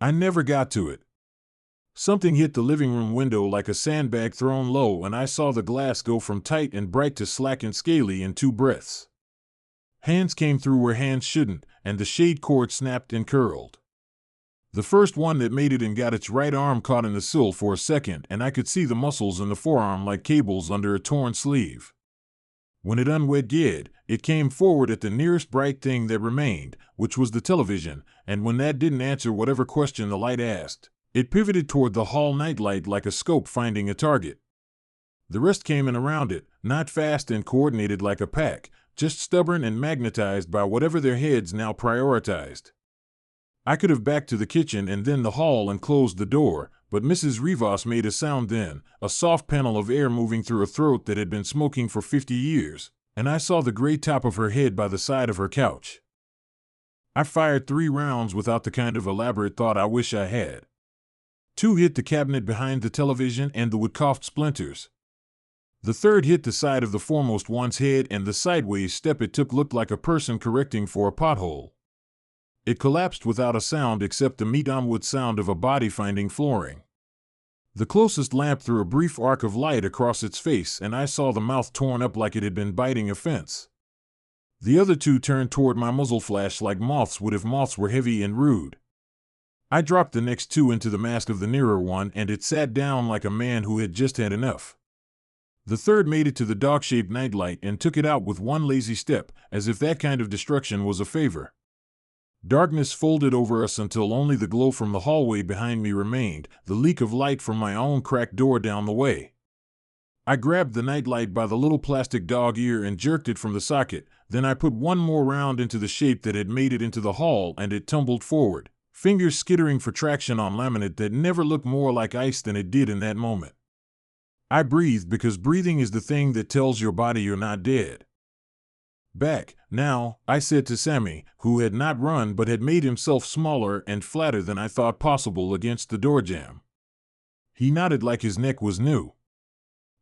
I never got to it. Something hit the living room window like a sandbag thrown low, and I saw the glass go from tight and bright to slack and scaly in 2 breaths. Hands came through where hands shouldn't, and the shade cord snapped and curled. The first one that made it and got its right arm caught in the sill for a second, and I could see the muscles in the forearm like cables under a torn sleeve. When it unwed, it came forward at the nearest bright thing that remained, which was the television, and when that didn't answer whatever question the light asked, it pivoted toward the hall nightlight like a scope finding a target. The rest came in around it, not fast and coordinated like a pack, just stubborn and magnetized by whatever their heads now prioritized. I could have backed to the kitchen and then the hall and closed the door, but Mrs. Rivas made a sound then, a soft panel of air moving through a throat that had been smoking for 50 years, and I saw the gray top of her head by the side of her couch. I fired 3 rounds without the kind of elaborate thought I wish I had. 2 hit the cabinet behind the television and the wood coughed splinters. The third hit the side of the foremost one's head, and the sideways step it took looked like a person correcting for a pothole. It collapsed without a sound except the meat-on-wood sound of a body finding flooring. The closest lamp threw a brief arc of light across its face, and I saw the mouth torn up like it had been biting a fence. The other 2 turned toward my muzzle flash like moths would if moths were heavy and rude. I dropped the next 2 into the mask of the nearer one, and it sat down like a man who had just had enough. The third made it to the dog-shaped nightlight and took it out with one lazy step, as if that kind of destruction was a favor. Darkness folded over us until only the glow from the hallway behind me remained, the leak of light from my own cracked door down the way. I grabbed the nightlight by the little plastic dog ear and jerked it from the socket, then I put 1 more round into the shape that had made it into the hall, and it tumbled forward, fingers skittering for traction on laminate that never looked more like ice than it did in that moment. I breathed because breathing is the thing that tells your body you're not dead. Back, now, I said to Sammy, who had not run but had made himself smaller and flatter than I thought possible against the door jamb. He nodded like his neck was new.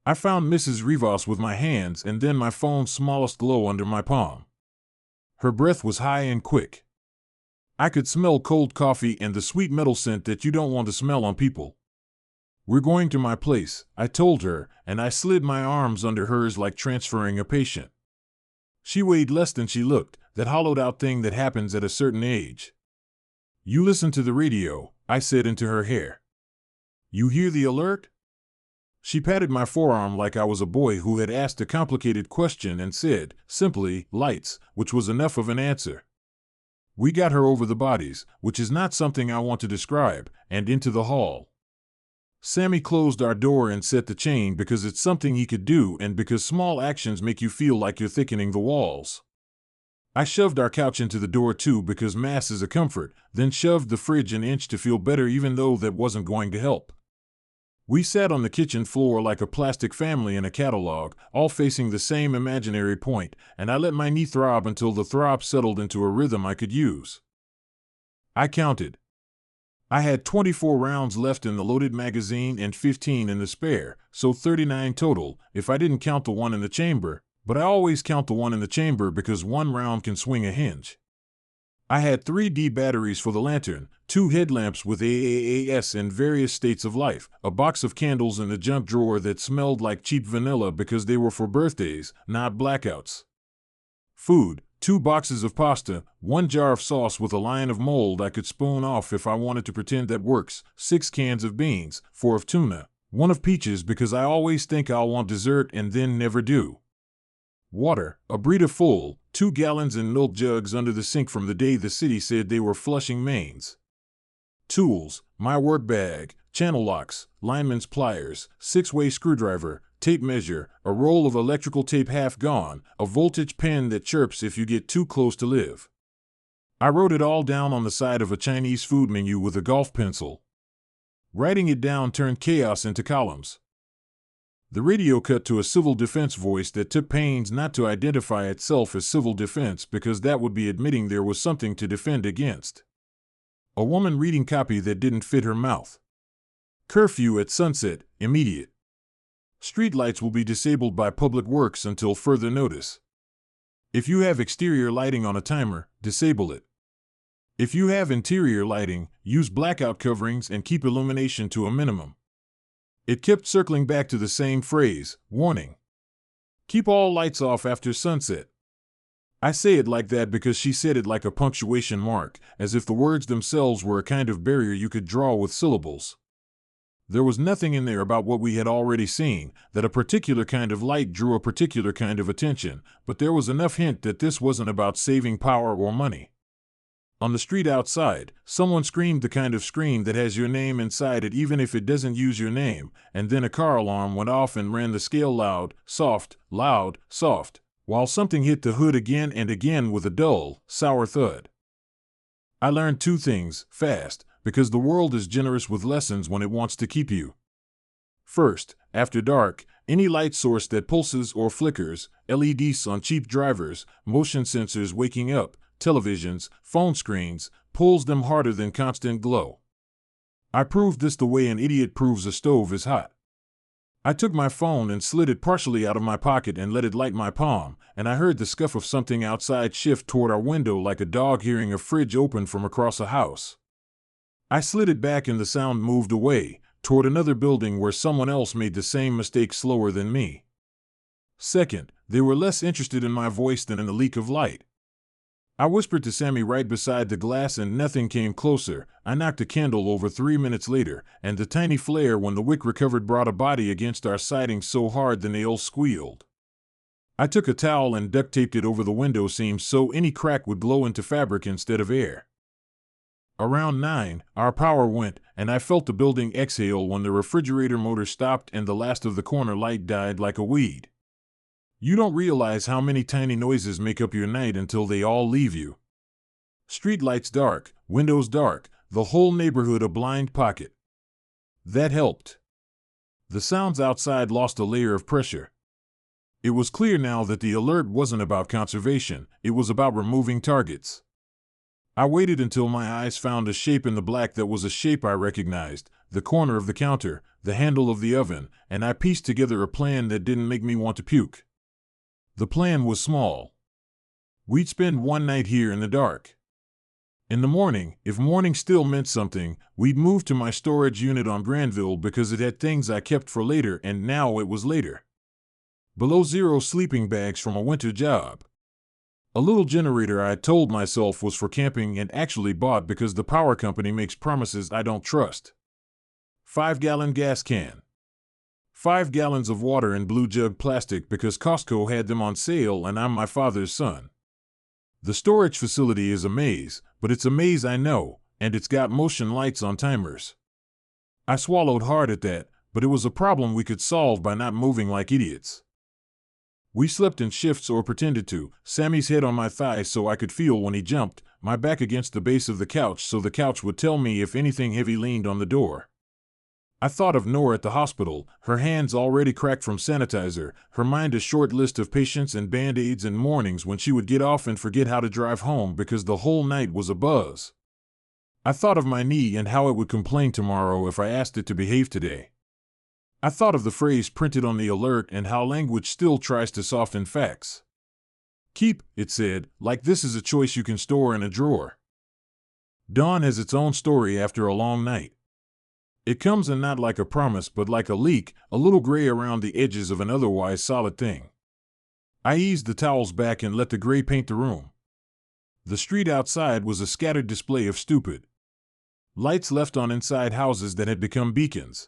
I found Mrs. Rivas with my hands and then my phone's smallest glow under my palm. Her breath was high and quick. I could smell cold coffee and the sweet metal scent that you don't want to smell on people. "We're going to my place," I told her, and I slid my arms under hers like transferring a patient. She weighed less than she looked, that hollowed-out thing that happens at a certain age. "You listen to the radio," I said into her hair. "You hear the alert?" She patted my forearm like I was a boy who had asked a complicated question and said, simply, "Lights," which was enough of an answer. We got her over the bodies, which is not something I want to describe, and into the hall. Sammy closed our door and set the chain because it's something he could do and because small actions make you feel like you're thickening the walls. I shoved our couch into the door too because mass is a comfort, then shoved the fridge an inch to feel better even though that wasn't going to help. We sat on the kitchen floor like a plastic family in a catalog, all facing the same imaginary point, and I let my knee throb until the throb settled into a rhythm I could use. I counted. I had 24 rounds left in the loaded magazine and 15 in the spare, so 39 total, if I didn't count the one in the chamber, but I always count the one in the chamber because 1 round can swing a hinge. I had 3 D batteries for the lantern, 2 headlamps with AAAS in various states of life, a box of candles in the junk drawer that smelled like cheap vanilla because they were for birthdays, not blackouts. Food. 2 boxes of pasta, 1 jar of sauce with a line of mold I could spoon off if I wanted to pretend that works, 6 cans of beans, 4 of tuna, 1 of peaches because I always think I'll want dessert and then never do. Water, a Brita full, 2 gallons in milk jugs under the sink from the day the city said they were flushing mains. Tools, my work bag, channel locks, lineman's pliers, 6-way screwdriver, tape measure, a roll of electrical tape half gone, a voltage pen that chirps if you get too close to live. I wrote it all down on the side of a Chinese food menu with a golf pencil. Writing it down turned chaos into columns. The radio cut to a civil defense voice that took pains not to identify itself as civil defense because that would be admitting there was something to defend against. A woman reading copy that didn't fit her mouth. Curfew at sunset, immediate. Streetlights will be disabled by Public Works until further notice. If you have exterior lighting on a timer, disable it. If you have interior lighting, use blackout coverings and keep illumination to a minimum. It kept circling back to the same phrase, warning. Keep all lights off after sunset. I say it like that because she said it like a punctuation mark, as if the words themselves were a kind of barrier you could draw with syllables. There was nothing in there about what we had already seen, that a particular kind of light drew a particular kind of attention, but there was enough hint that this wasn't about saving power or money. On the street outside, someone screamed the kind of scream that has your name inside it even if it doesn't use your name, and then a car alarm went off and ran the scale loud, soft, while something hit the hood again and again with a dull, sour thud. I learned two things, fast, because the world is generous with lessons when it wants to keep you. First, after dark, any light source that pulses or flickers, LEDs on cheap drivers, motion sensors waking up, televisions, phone screens, pulls them harder than constant glow. I proved this the way an idiot proves a stove is hot. I took my phone and slid it partially out of my pocket and let it light my palm, and I heard the scuff of something outside shift toward our window like a dog hearing a fridge open from across a house. I slid it back and the sound moved away, toward another building where someone else made the same mistake slower than me. Second, they were less interested in my voice than in the leak of light. I whispered to Sammy right beside the glass and nothing came closer. I knocked a candle over 3 minutes later, and the tiny flare when the wick recovered brought a body against our siding so hard the nails squealed. I took a towel and duct taped it over the window seam so any crack would glow into fabric instead of air. Around 9, our power went, and I felt the building exhale when the refrigerator motor stopped and the last of the corner light died like a weed. You don't realize how many tiny noises make up your night until they all leave you. Street lights dark, windows dark, the whole neighborhood a blind pocket. That helped. The sounds outside lost a layer of pressure. It was clear now that the alert wasn't about conservation, it was about removing targets. I waited until my eyes found a shape in the black that was a shape I recognized, the corner of the counter, the handle of the oven, and I pieced together a plan that didn't make me want to puke. The plan was small. We'd spend one night here in the dark. In the morning, if morning still meant something, we'd move to my storage unit on Granville because it had things I kept for later and now it was later. Below zero sleeping bags from a winter job. A little generator I told myself was for camping and actually bought because the power company makes promises I don't trust. 5-gallon gas can. 5 gallons of water in blue jug plastic because Costco had them on sale and I'm my father's son. The storage facility is a maze, but it's a maze I know, and it's got motion lights on timers. I swallowed hard at that, but it was a problem we could solve by not moving like idiots. We slept in shifts or pretended to, Sammy's head on my thigh so I could feel when he jumped, my back against the base of the couch so the couch would tell me if anything heavy leaned on the door. I thought of Nora at the hospital, her hands already cracked from sanitizer, her mind a short list of patients and band-aids and mornings when she would get off and forget how to drive home because the whole night was a buzz. I thought of my knee and how it would complain tomorrow if I asked it to behave today. I thought of the phrase printed on the alert and how language still tries to soften facts. Keep, it said, like this is a choice you can store in a drawer. Dawn has its own story after a long night. It comes in not like a promise but like a leak, a little gray around the edges of an otherwise solid thing. I eased the towels back and let the gray paint the room. The street outside was a scattered display of stupid lights left on inside houses that had become beacons.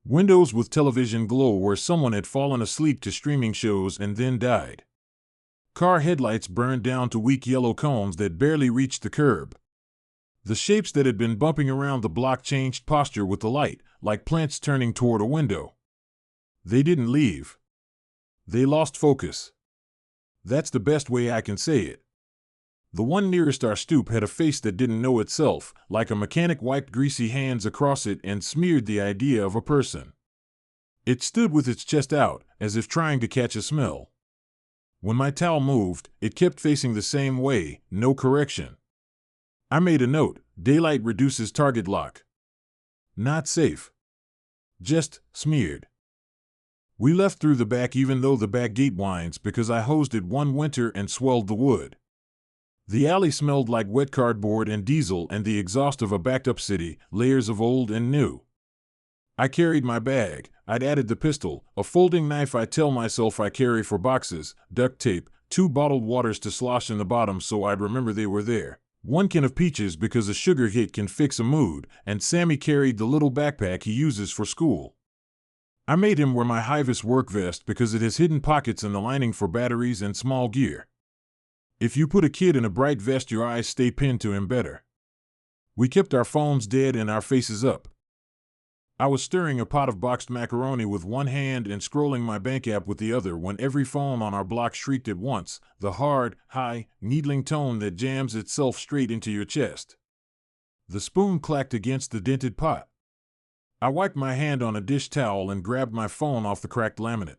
Windows with television glow where someone had fallen asleep to streaming shows and then died. Car headlights burned down to weak yellow cones that barely reached the curb. The shapes that had been bumping around the block changed posture with the light, like plants turning toward a window. They didn't leave. They lost focus. That's the best way I can say it. The one nearest our stoop had a face that didn't know itself, like a mechanic wiped greasy hands across it and smeared the idea of a person. It stood with its chest out, as if trying to catch a smell. When my towel moved, it kept facing the same way, no correction. I made a note, daylight reduces target lock. Not safe. Just smeared. We left through the back even though the back gate winds because I hosed it one winter and swelled the wood. The alley smelled like wet cardboard and diesel and the exhaust of a backed-up city, layers of old and new. I carried my bag. I'd added the pistol, a folding knife I tell myself I carry for boxes, duct tape, 2 bottled waters to slosh in the bottom so I'd remember they were there, 1 can of peaches because a sugar hit can fix a mood, and Sammy carried the little backpack he uses for school. I made him wear my high-vis work vest because it has hidden pockets in the lining for batteries and small gear. If you put a kid in a bright vest, your eyes stay pinned to him better. We kept our phones dead and our faces up. I was stirring a pot of boxed macaroni with one hand and scrolling my bank app with the other when every phone on our block shrieked at once, the hard, high, needling tone that jams itself straight into your chest. The spoon clacked against the dented pot. I wiped my hand on a dish towel and grabbed my phone off the cracked laminate.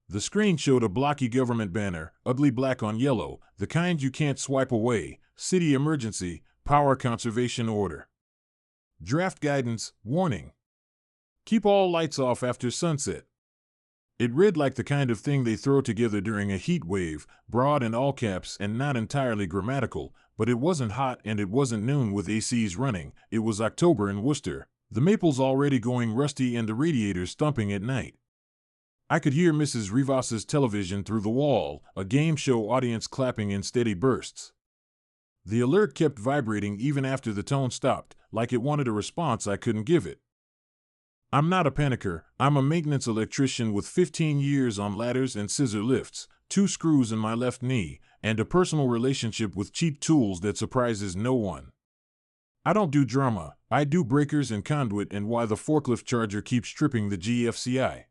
The screen showed a blocky government banner, ugly black on yellow, the kind you can't swipe away, city emergency, power conservation order. Draft guidance, warning. Keep all lights off after sunset. It read like the kind of thing they throw together during a heat wave, broad in all caps and not entirely grammatical, but it wasn't hot and it wasn't noon with ACs running, it was October in Worcester, the maples already going rusty and the radiators thumping at night. I could hear Mrs. Rivas's television through the wall, a game show audience clapping in steady bursts. The alert kept vibrating even after the tone stopped, like it wanted a response I couldn't give it. I'm not a panicker, I'm a maintenance electrician with 15 years on ladders and scissor lifts, 2 screws in my left knee, and a personal relationship with cheap tools that surprises no one. I don't do drama, I do breakers and conduit and why the forklift charger keeps tripping the GFCI.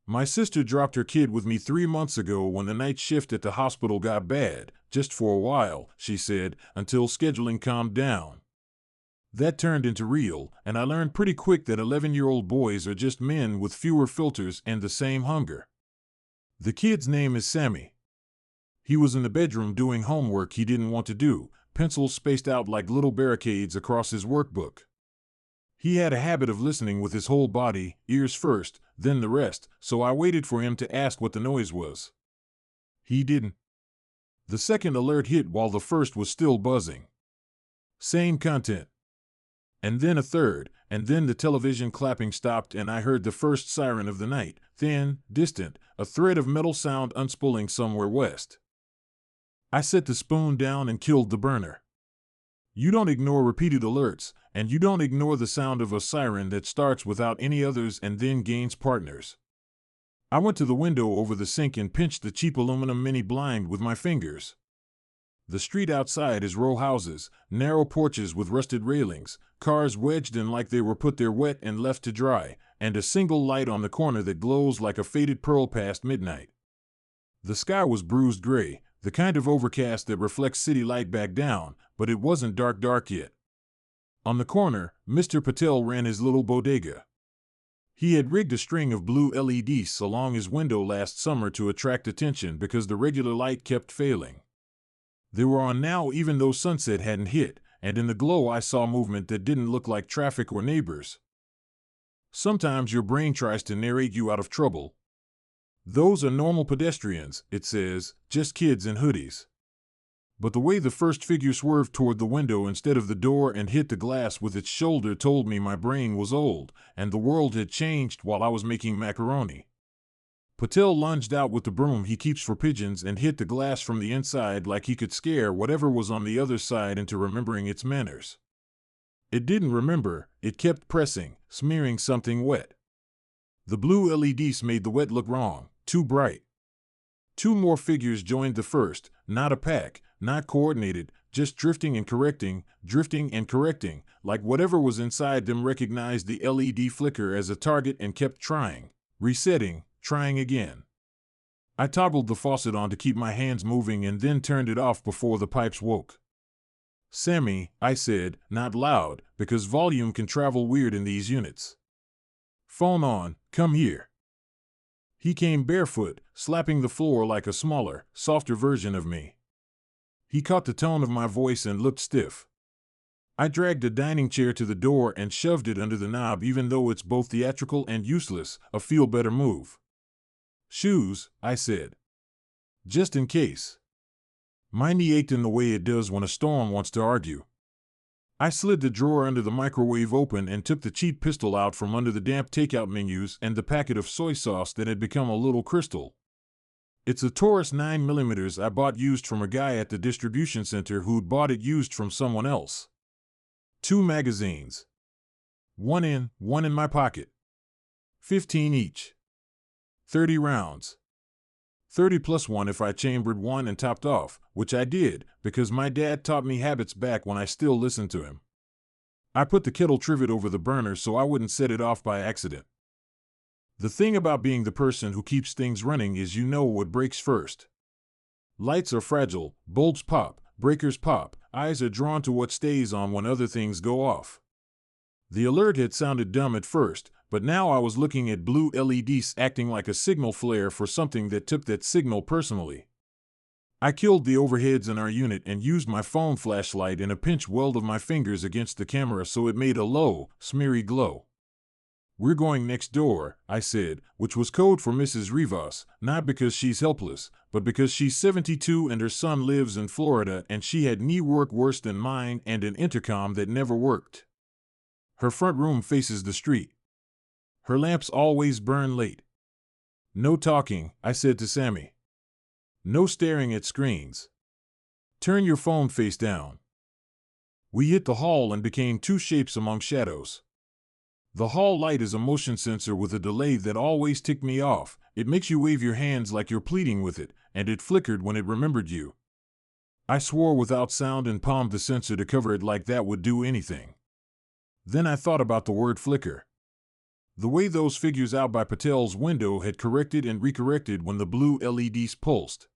My sister dropped her kid with me 3 months ago when the night shift at the hospital got bad, just for a while, she said, until scheduling calmed down. That turned into real, and I learned pretty quick that 11-year-old boys are just men with fewer filters and the same hunger. The kid's name is Sammy. He was in the bedroom doing homework he didn't want to do, pencils spaced out like little barricades across his workbook. He had a habit of listening with his whole body, ears first, then the rest, so I waited for him to ask what the noise was. He didn't. The second alert hit while the first was still buzzing. Same content. And then a third, and then the television clapping stopped and I heard the first siren of the night, thin, distant, a thread of metal sound unspooling somewhere west. I set the spoon down and killed the burner. You don't ignore repeated alerts, and you don't ignore the sound of a siren that starts without any others and then gains partners. I went to the window over the sink and pinched the cheap aluminum mini blind with my fingers. The street outside is row houses, narrow porches with rusted railings, cars wedged in like they were put there wet and left to dry, and a single light on the corner that glows like a faded pearl past midnight. The sky was bruised gray, the kind of overcast that reflects city light back down, but it wasn't dark yet. On the corner, Mr. Patel ran his little bodega. He had rigged a string of blue LEDs along his window last summer to attract attention because the regular light kept failing. They were on now even though sunset hadn't hit, and in the glow I saw movement that didn't look like traffic or neighbors. Sometimes your brain tries to narrate you out of trouble. Those are normal pedestrians, it says, just kids in hoodies. But the way the first figure swerved toward the window instead of the door and hit the glass with its shoulder told me my brain was old, and the world had changed while I was making macaroni. Patel lunged out with the broom he keeps for pigeons and hit the glass from the inside like he could scare whatever was on the other side into remembering its manners. It didn't remember, it kept pressing, smearing something wet. The blue LEDs made the wet look wrong, too bright. 2 more figures joined the first, not a pack, not coordinated, just drifting and correcting, like whatever was inside them recognized the LED flicker as a target and kept trying, resetting, trying again. I toggled the faucet on to keep my hands moving and then turned it off before the pipes woke. Sammy, I said, not loud, because volume can travel weird in these units. Phone on, come here. He came barefoot, slapping the floor like a smaller, softer version of me. He caught the tone of my voice and looked stiff. I dragged a dining chair to the door and shoved it under the knob even though it's both theatrical and useless, a feel-better move. Shoes, I said. Just in case. My knee ached in the way it does when a storm wants to argue. I slid the drawer under the microwave open and took the cheap pistol out from under the damp takeout menus and the packet of soy sauce that had become a little crystal. It's a Taurus 9mm I bought used from a guy at the distribution center who'd bought it used from someone else. 2 magazines. One in my pocket. 15 each. 30 rounds. 30 plus 1 if I chambered one and topped off, which I did, because my dad taught me habits back when I still listened to him. I put the kettle trivet over the burner so I wouldn't set it off by accident. The thing about being the person who keeps things running is you know what breaks first. Lights are fragile, bulbs pop, breakers pop, eyes are drawn to what stays on when other things go off. The alert had sounded dumb at first, but now I was looking at blue LEDs acting like a signal flare for something that took that signal personally. I killed the overheads in our unit and used my phone flashlight in a pinch weld of my fingers against the camera so it made a low, smeary glow. "We're going next door," I said, which was code for Mrs. Rivas, not because she's helpless, but because she's 72 and her son lives in Florida and she had knee work worse than mine and an intercom that never worked. Her front room faces the street. Her lamps always burn late. "No talking," I said to Sammy. "No staring at screens. Turn your phone face down." We hit the hall and became two shapes among shadows. The hall light is a motion sensor with a delay that always ticked me off. It makes you wave your hands like you're pleading with it, and it flickered when it remembered you. I swore without sound and palmed the sensor to cover it like that would do anything. Then I thought about the word flicker. The way those figures out by Patel's window had corrected and recorrected when the blue LEDs pulsed.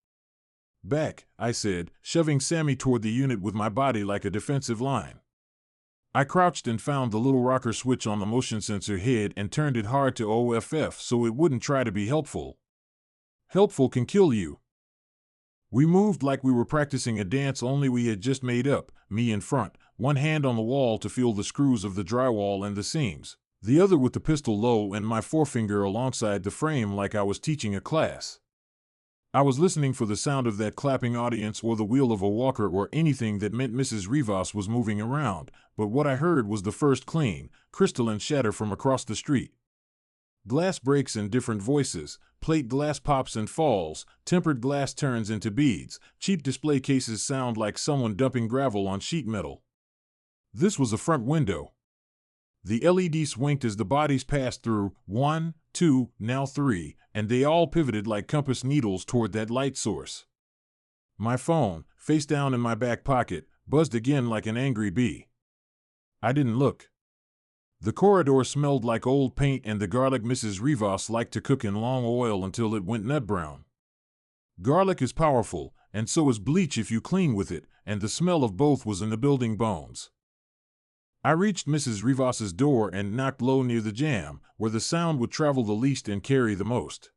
"Back," I said, shoving Sammy toward the unit with my body like a defensive line. I crouched and found the little rocker switch on the motion sensor head and turned it hard to OFF so it wouldn't try to be helpful. Helpful can kill you. We moved like we were practicing a dance only we had just made up, me in front, one hand on the wall to feel the screws of the drywall and the seams, the other with the pistol low and my forefinger alongside the frame like I was teaching a class. I was listening for the sound of that clapping audience or the wheel of a walker or anything that meant Mrs. Rivas was moving around, but what I heard was the first clean, crystalline shatter from across the street. Glass breaks in different voices, plate glass pops and falls, tempered glass turns into beads, cheap display cases sound like someone dumping gravel on sheet metal. This was a front window. The LEDs winked as the bodies passed through, 1, 2, now 3, and they all pivoted like compass needles toward that light source. My phone, face down in my back pocket, buzzed again like an angry bee. I didn't look. The corridor smelled like old paint and the garlic Mrs. Rivas liked to cook in long oil until it went nut brown. Garlic is powerful, and so is bleach if you clean with it, and the smell of both was in the building bones. I reached Mrs. Rivas's door and knocked low near the jamb, where the sound would travel the least and carry the most.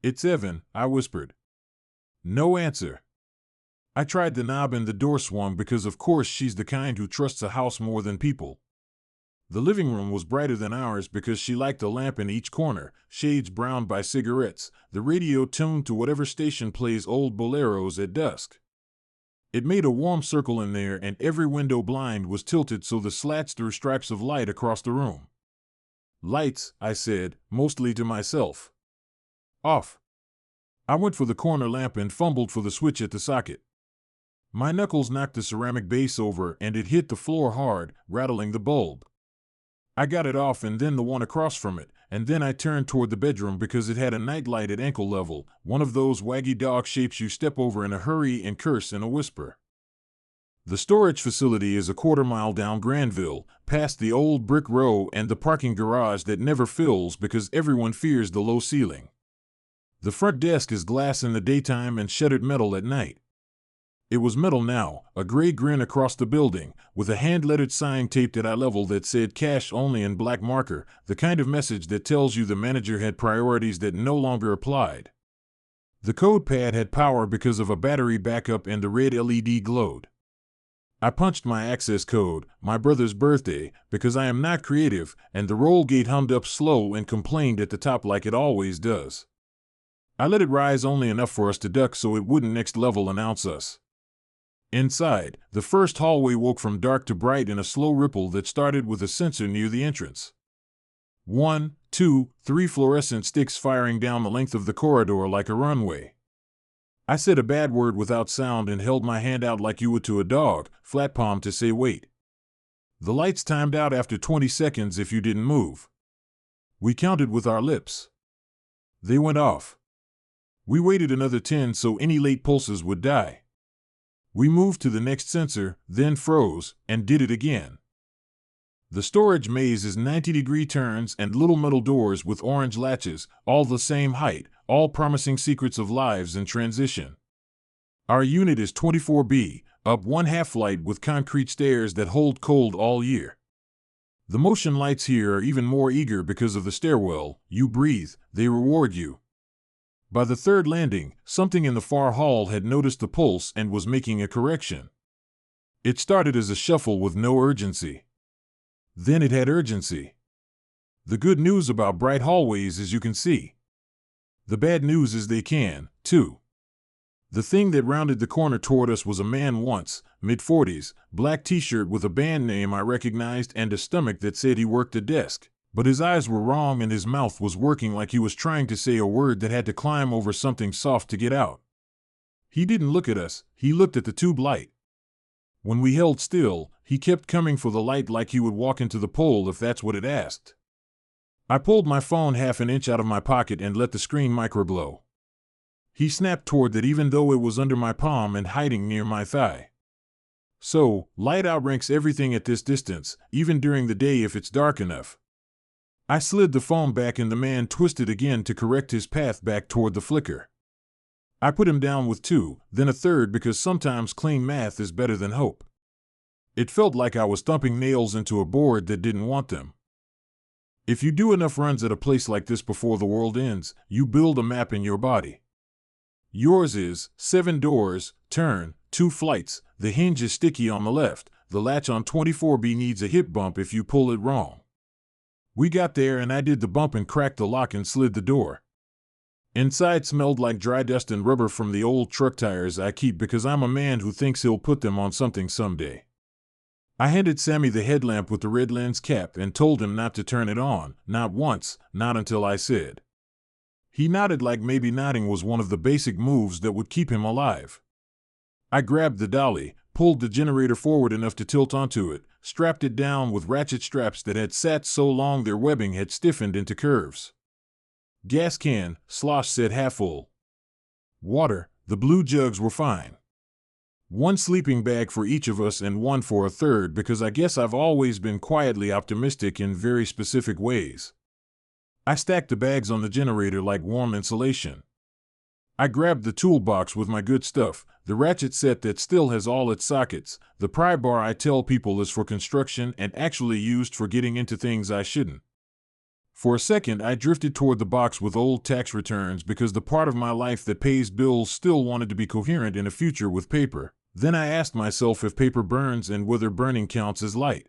"It's Evan," I whispered. No answer. I tried the knob and the door swung because of course she's the kind who trusts a house more than people. The living room was brighter than ours because she liked a lamp in each corner, shades browned by cigarettes, the radio tuned to whatever station plays old boleros at dusk. It made a warm circle in there and every window blind was tilted so the slats threw stripes of light across the room. "Lights," I said, mostly to myself. "Off." I went for the corner lamp and fumbled for the switch at the socket. My knuckles knocked the ceramic base over and it hit the floor hard, rattling the bulb. I got it off and then the one across from it, and then I turned toward the bedroom because it had a nightlight at ankle level, one of those waggy dog shapes you step over in a hurry and curse in a whisper. The storage facility is a quarter-mile down Granville, past the old brick row and the parking garage that never fills because everyone fears the low ceiling. The front desk is glass in the daytime and shuttered metal at night. It was metal now, a gray grin across the building, with a hand-lettered sign taped at eye level that said cash only in black marker, the kind of message that tells you the manager had priorities that no longer applied. The code pad had power because of a battery backup and the red LED glowed. I punched my access code, my brother's birthday, because I am not creative, and the roll gate hummed up slow and complained at the top like it always does. I let it rise only enough for us to duck so it wouldn't next level announce us. Inside, the first hallway woke from dark to bright in a slow ripple that started with a sensor near the entrance. 1, 2, 3 fluorescent sticks firing down the length of the corridor like a runway. I said a bad word without sound and held my hand out like you would to a dog, flat palm to say wait. The lights timed out after 20 seconds if you didn't move. We counted with our lips. They went off. We waited another 10 so any late pulses would die. We moved to the next sensor, then froze, and did it again. The storage maze is 90-degree turns and little metal doors with orange latches, all the same height, all promising secrets of lives in transition. Our unit is 24B, up 1/2 flight with concrete stairs that hold cold all year. The motion lights here are even more eager because of the stairwell. You breathe, they reward you. By the third landing, something in the far hall had noticed the pulse and was making a correction. It started as a shuffle with no urgency. Then it had urgency. The good news about bright hallways is you can see. The bad news is they can, too. The thing that rounded the corner toward us was a man once, mid-40s, black t-shirt with a band name I recognized and a stomach that said he worked a desk. But his eyes were wrong and his mouth was working like he was trying to say a word that had to climb over something soft to get out. He didn't look at us, he looked at the tube light. When we held still, he kept coming for the light like he would walk into the pole if that's what it asked. I pulled my phone 1/2 inch out of my pocket and let the screen microglow. He snapped toward that even though it was under my palm and hiding near my thigh. So, light outranks everything at this distance, even during the day if it's dark enough. I slid the phone back and the man twisted again to correct his path back toward the flicker. I put him down with 2, then a third because sometimes clean math is better than hope. It felt like I was thumping nails into a board that didn't want them. If you do enough runs at a place like this before the world ends, you build a map in your body. Yours is 7 doors, turn, 2 flights, the hinge is sticky on the left, the latch on 24B needs a hip bump if you pull it wrong. We got there and I did the bump and cracked the lock and slid the door. Inside smelled like dry dust and rubber from the old truck tires I keep because I'm a man who thinks he'll put them on something someday. I handed Sammy the headlamp with the red lens cap and told him not to turn it on, not once, not until I said. He nodded like maybe nodding was one of the basic moves that would keep him alive. I grabbed the dolly, pulled the generator forward enough to tilt onto it, strapped it down with ratchet straps that had sat so long their webbing had stiffened into curves. Gas can, slosh said half full. Water, the blue jugs were fine. 1 sleeping bag for each of us and 1 for a third because I guess I've always been quietly optimistic in very specific ways. I stacked the bags on the generator like warm insulation. I grabbed the toolbox with my good stuff, the ratchet set that still has all its sockets, the pry bar I tell people is for construction and actually used for getting into things I shouldn't. For a second I drifted toward the box with old tax returns because the part of my life that pays bills still wanted to be coherent in a future with paper. Then I asked myself if paper burns and whether burning counts as light.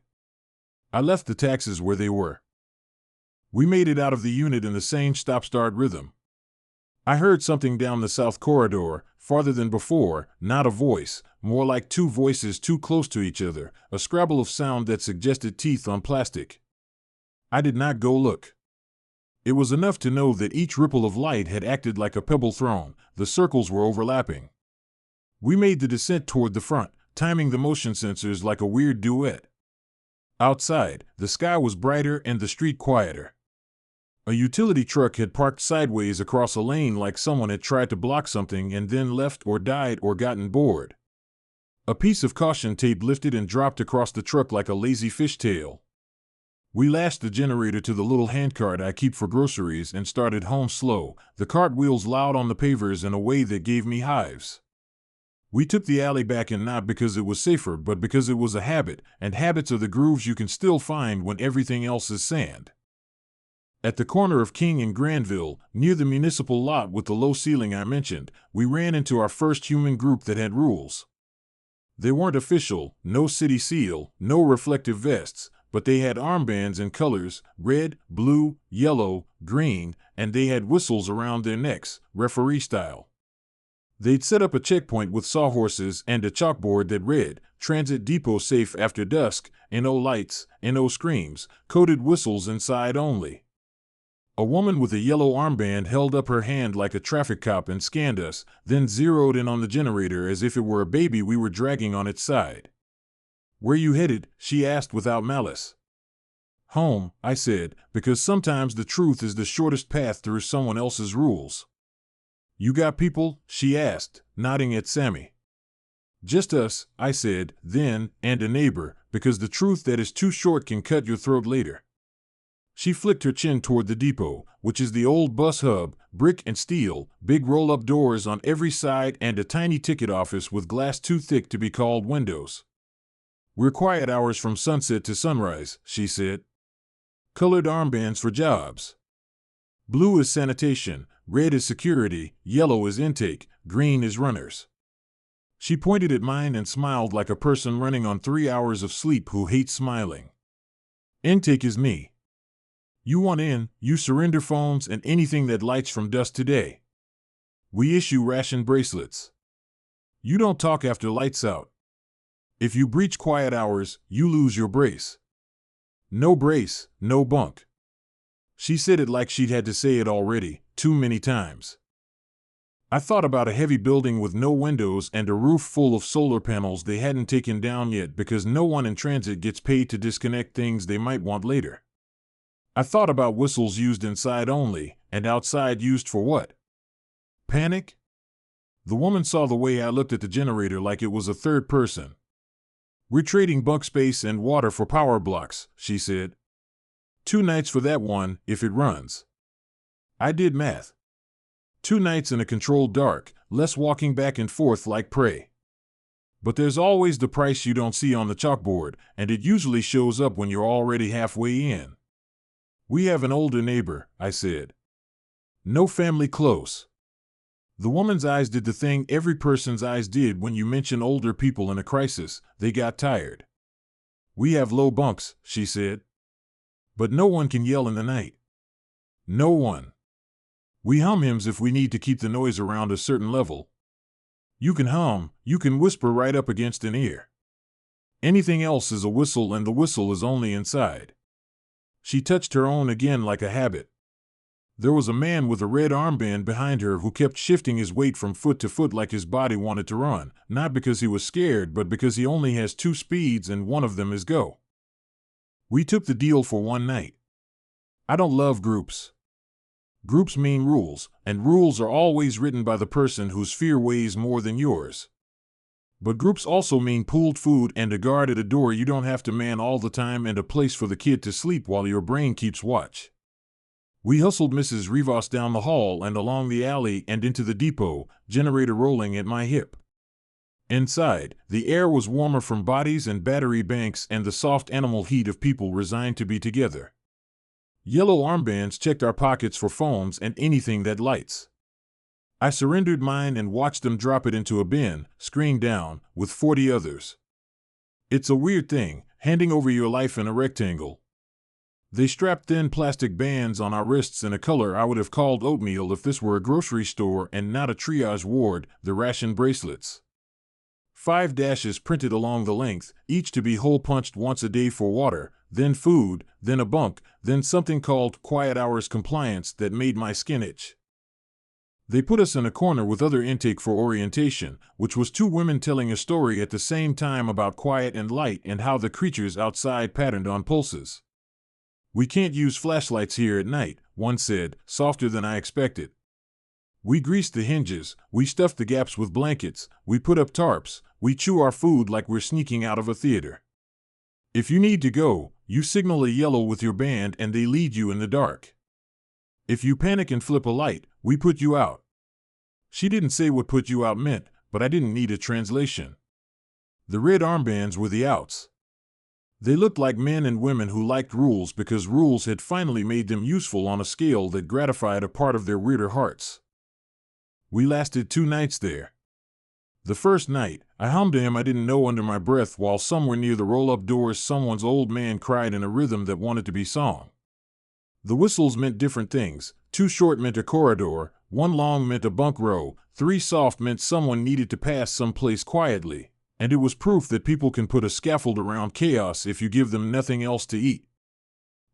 I left the taxes where they were. We made it out of the unit in the same stop-start rhythm. I heard something down the south corridor, farther than before, not a voice, more like 2 voices too close to each other, a scrabble of sound that suggested teeth on plastic. I did not go look. It was enough to know that each ripple of light had acted like a pebble thrown, the circles were overlapping. We made the descent toward the front, timing the motion sensors like a weird duet. Outside, the sky was brighter and the street quieter. A utility truck had parked sideways across a lane like someone had tried to block something and then left or died or gotten bored. A piece of caution tape lifted and dropped across the truck like a lazy fishtail. We lashed the generator to the little handcart I keep for groceries and started home slow, the cart wheels loud on the pavers in a way that gave me hives. We took the alley back and not because it was safer but because it was a habit, and habits are the grooves you can still find when everything else is sand. At the corner of King and Granville, near the municipal lot with the low ceiling I mentioned, we ran into our first human group that had rules. They weren't official, no city seal, no reflective vests, but they had armbands in colors, red, blue, yellow, green, and they had whistles around their necks, referee style. They'd set up a checkpoint with sawhorses and a chalkboard that read, "Transit Depot safe after dusk, no lights, no screams, coded whistles inside only." A woman with a yellow armband held up her hand like a traffic cop and scanned us, then zeroed in on the generator as if it were a baby we were dragging on its side. "Where you headed?" she asked without malice. "Home," I said, because sometimes the truth is the shortest path through someone else's rules. "You got people?" she asked, nodding at Sammy. "Just us," I said, then, and a neighbor, because the truth that is too short can cut your throat later. She flicked her chin toward the depot, which is the old bus hub, brick and steel, big roll-up doors on every side and a tiny ticket office with glass too thick to be called windows. "We're quiet hours from sunset to sunrise," she said. "Colored armbands for jobs. Blue is sanitation, red is security, yellow is intake, green is runners." She pointed at mine and smiled like a person running on 3 hours of sleep who hates smiling. "Intake is me. You want in, you surrender phones and anything that lights from dusk to day. We issue ration bracelets. You don't talk after lights out. If you breach quiet hours, you lose your brace. No brace, no bunk." She said it like she'd had to say it already, too many times. I thought about a heavy building with no windows and a roof full of solar panels they hadn't taken down yet because no one in transit gets paid to disconnect things they might want later. I thought about whistles used inside only, and outside used for what? Panic? The woman saw the way I looked at the generator like it was a third person. "We're trading bunk space and water for power blocks," she said. 2 nights for that one, if it runs." I did math. 2 nights in a controlled dark, less walking back and forth like prey. But there's always the price you don't see on the chalkboard, and it usually shows up when you're already halfway in. "We have an older neighbor," I said. "No family close." The woman's eyes did the thing every person's eyes did when you mention older people in a crisis. They got tired. "We have low bunks," she said. "But no one can yell in the night. No one. We hum hymns if we need to keep the noise around a certain level. You can hum, you can whisper right up against an ear. Anything else is a whistle, and the whistle is only inside." She touched her own again like a habit. There was a man with a red armband behind her who kept shifting his weight from foot to foot like his body wanted to run, not because he was scared but because he only has 2 speeds and one of them is go. We took the deal for 1 night. I don't love groups. Groups mean rules, and rules are always written by the person whose fear weighs more than yours. But groups also mean pooled food and a guard at a door you don't have to man all the time and a place for the kid to sleep while your brain keeps watch. We hustled Mrs. Rivas down the hall and along the alley and into the depot, generator rolling at my hip. Inside, the air was warmer from bodies and battery banks and the soft animal heat of people resigned to be together. Yellow armbands checked our pockets for phones and anything that lights. I surrendered mine and watched them drop it into a bin, screen down, with 40 others. It's a weird thing, handing over your life in a rectangle. They strapped thin plastic bands on our wrists in a color I would have called oatmeal if this were a grocery store and not a triage ward, the ration bracelets. 5 dashes printed along the length, each to be hole-punched once a day for water, then food, then a bunk, then something called quiet hours compliance that made my skin itch. They put us in a corner with other intake for orientation, which was 2 women telling a story at the same time about quiet and light and how the creatures outside patterned on pulses. "We can't use flashlights here at night," one said, softer than I expected. "We grease the hinges, we stuff the gaps with blankets, we put up tarps, we chew our food like we're sneaking out of a theater. If you need to go, you signal a yellow with your band and they lead you in the dark. If you panic and flip a light, we put you out." She didn't say what put you out meant, but I didn't need a translation. The red armbands were the outs. They looked like men and women who liked rules because rules had finally made them useful on a scale that gratified a part of their weirder hearts. We lasted 2 nights there. The first night, I hummed a hymn I didn't know under my breath while somewhere near the roll-up doors someone's old man cried in a rhythm that wanted to be sung. The whistles meant different things. 2 short meant a corridor, 1 long meant a bunk row, 3 soft meant someone needed to pass someplace quietly, and it was proof that people can put a scaffold around chaos if you give them nothing else to eat.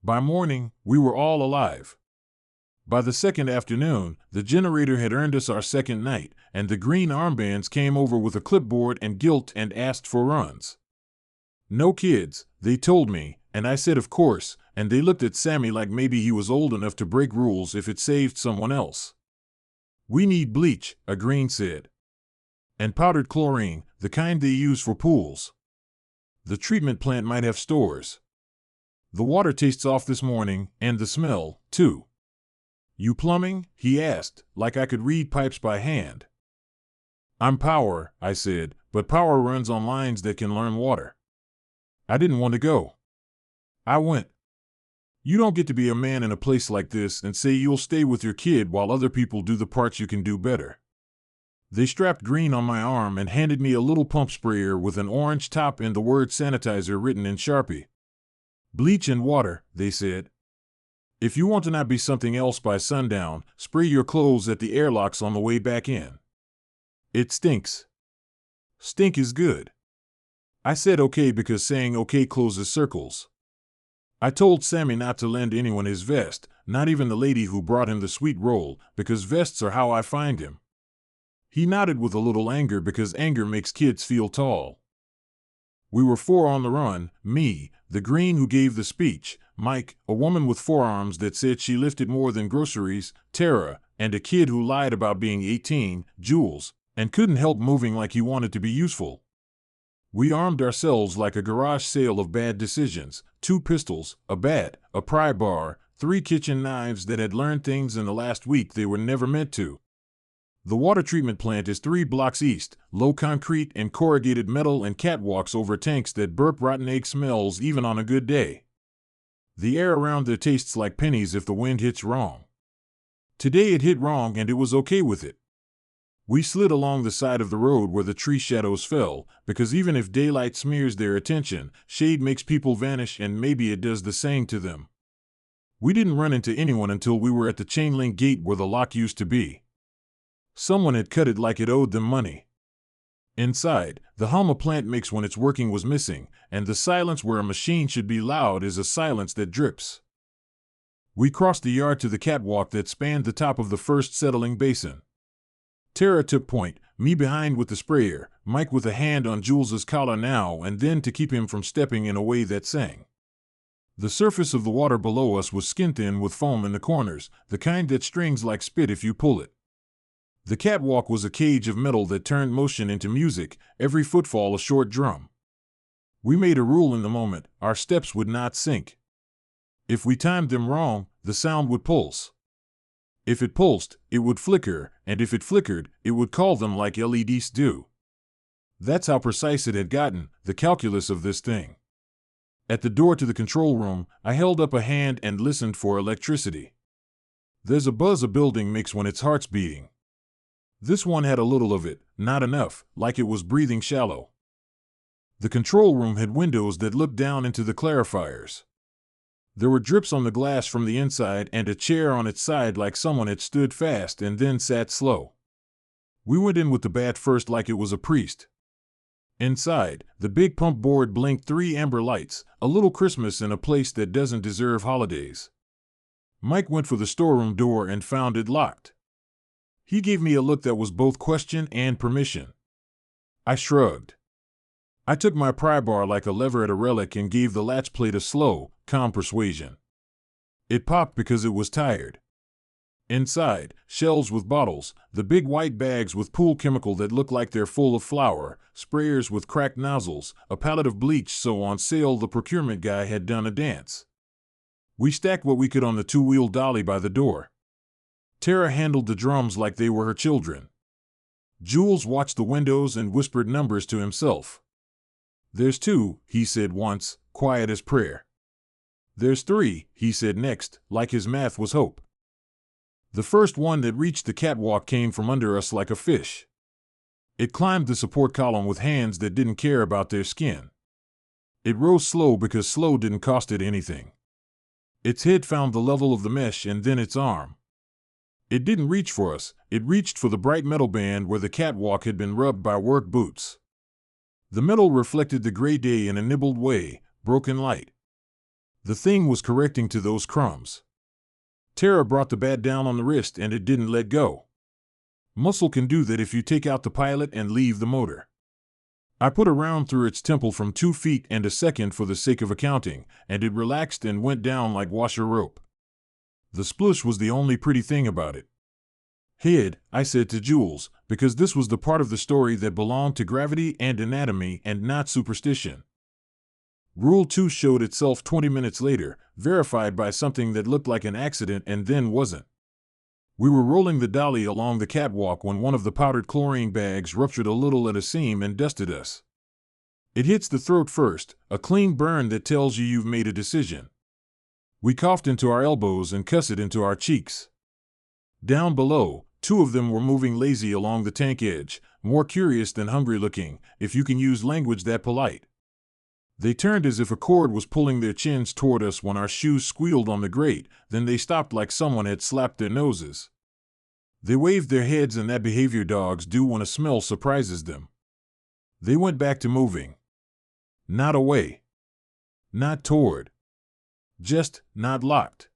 By morning, we were all alive. By the second afternoon, the generator had earned us our second night, and the green armbands came over with a clipboard and gilt and asked for runs. No kids, they told me, and I said of course, and they looked at Sammy like maybe he was old enough to break rules if it saved someone else. We need bleach, a green said. And powdered chlorine, the kind they use for pools. The treatment plant might have stores. The water tastes off this morning, and the smell, too. You plumbing? He asked, like I could read pipes by hand. I'm power, I said, but power runs on lines that can learn water. I didn't want to go. I went. You don't get to be a man in a place like this and say you'll stay with your kid while other people do the parts you can do better. They strapped green on my arm and handed me a little pump sprayer with an orange top and the word sanitizer written in Sharpie. Bleach and water, they said. If you want to not be something else by sundown, spray your clothes at the airlocks on the way back in. It stinks. Stink is good. I said okay because saying okay closes circles. I told Sammy not to lend anyone his vest, not even the lady who brought him the sweet roll, because vests are how I find him. He nodded with a little anger because anger makes kids feel tall. We were 4 on the run, me, the green who gave the speech, Mike, a woman with forearms that said she lifted more than groceries, Tara, and a kid who lied about being 18, Jules, and couldn't help moving like he wanted to be useful. We armed ourselves like a garage sale of bad decisions, 2 pistols, a bat, a pry bar, 3 kitchen knives that had learned things in the last week they were never meant to. The water treatment plant is 3 blocks east, low concrete and corrugated metal and catwalks over tanks that burp rotten egg smells even on a good day. The air around there tastes like pennies if the wind hits wrong. Today it hit wrong and it was okay with it. We slid along the side of the road where the tree shadows fell, because even if daylight smears their attention, shade makes people vanish and maybe it does the same to them. We didn't run into anyone until we were at the chain link gate where the lock used to be. Someone had cut it like it owed them money. Inside, the hum a plant makes when it's working was missing, and the silence where a machine should be loud is a silence that drips. We crossed the yard to the catwalk that spanned the top of the first settling basin. Tara took point, me behind with the sprayer, Mike with a hand on Jules's collar now and then to keep him from stepping in a way that sang. The surface of the water below us was skin-thin with foam in the corners, the kind that strings like spit if you pull it. The catwalk was a cage of metal that turned motion into music, every footfall a short drum. We made a rule in the moment, our steps would not sync. If we timed them wrong, the sound would pulse. If it pulsed, it would flicker, and if it flickered, it would call them like LEDs do. That's how precise it had gotten, the calculus of this thing. At the door to the control room, I held up a hand and listened for electricity. There's a buzz a building makes when its heart's beating. This one had a little of it, not enough, like it was breathing shallow. The control room had windows that looked down into the clarifiers. There were drips on the glass from the inside and a chair on its side like someone had stood fast and then sat slow. We went in with the bat first like it was a priest. Inside, the big pump board blinked 3 amber lights, a little Christmas in a place that doesn't deserve holidays. Mike went for the storeroom door and found it locked. He gave me a look that was both question and permission. I shrugged. I took my pry bar like a lever at a relic and gave the latch plate a slow, calm persuasion. It popped because it was tired. Inside, shelves with bottles, the big white bags with pool chemical that look like they're full of flour, sprayers with cracked nozzles, a pallet of bleach so on sale the procurement guy had done a dance. We stacked what we could on the 2-wheel dolly by the door. Tara handled the drums like they were her children. Jules watched the windows and whispered numbers to himself. There's 2, he said once, quiet as prayer. There's 3, he said next, like his math was hope. The first one that reached the catwalk came from under us like a fish. It climbed the support column with hands that didn't care about their skin. It rose slow because slow didn't cost it anything. Its head found the level of the mesh and then its arm. It didn't reach for us, it reached for the bright metal band where the catwalk had been rubbed by work boots. The metal reflected the gray day in a nibbled way, broken light. The thing was correcting to those crumbs. Terror brought the bat down on the wrist and it didn't let go. Muscle can do that if you take out the pilot and leave the motor. I put a round through its temple from 2 feet and a second for the sake of accounting, and it relaxed and went down like washer rope. The splush was the only pretty thing about it. Head, I said to Jules, because this was the part of the story that belonged to gravity and anatomy and not superstition. Rule 2 showed itself 20 minutes later, verified by something that looked like an accident and then wasn't. We were rolling the dolly along the catwalk when one of the powdered chlorine bags ruptured a little at a seam and dusted us. It hits the throat first, a clean burn that tells you you've made a decision. We coughed into our elbows and cussed into our cheeks. Down below, 2 of them were moving lazy along the tank edge, more curious than hungry looking, if you can use language that polite. They turned as if a cord was pulling their chins toward us when our shoes squealed on the grate, then they stopped like someone had slapped their noses. They waved their heads in that behavior dogs do when a smell surprises them. They went back to moving. Not away. Not toward. Just not locked.